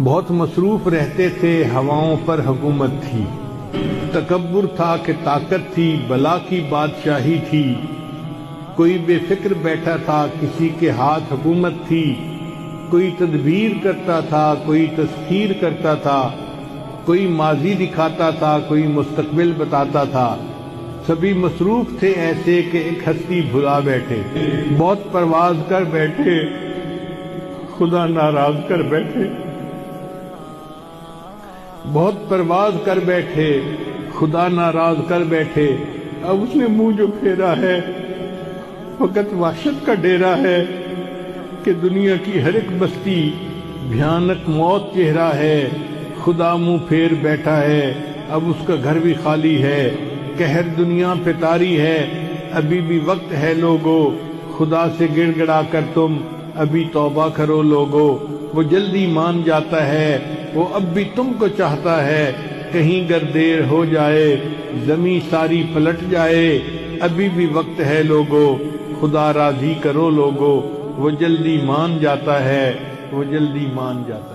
بہت مصروف رہتے تھے، ہواؤں پر حکومت تھی، تکبر تھا کہ طاقت تھی، بلا کی بادشاہی تھی، کوئی بے فکر بیٹھا تھا، کسی کے ہاتھ حکومت تھی، کوئی تدبیر کرتا تھا، کوئی تسخیر کرتا تھا، کوئی ماضی دکھاتا تھا، کوئی مستقبل بتاتا تھا، سبھی مصروف تھے ایسے کہ ایک ہستی بھلا بیٹھے، بہت پرواز کر بیٹھے، خدا ناراض کر بیٹھے، بہت پرواز کر بیٹھے، خدا ناراض کر بیٹھے، اب اس نے منہ جو پھیرا ہے وقت وحشت کا ڈیرا ہے کہ دنیا کی ہر ایک بستی بھیانک موت چہرہ ہے، خدا منہ پھیر بیٹھا ہے، اب اس کا گھر بھی خالی ہے، قہر دنیا پہ طاری ہے، ابھی بھی وقت ہے لوگو، خدا سے گڑ گڑا کر تم ابھی توبہ کرو لوگو، وہ جلدی مان جاتا ہے، وہ اب بھی تم کو چاہتا ہے، کہیں گر دیر ہو جائے زمین ساری پلٹ جائے، ابھی بھی وقت ہے لوگو، خدا راضی کرو لوگو، وہ جلدی مان جاتا ہے، وہ جلدی مان جاتا ہے۔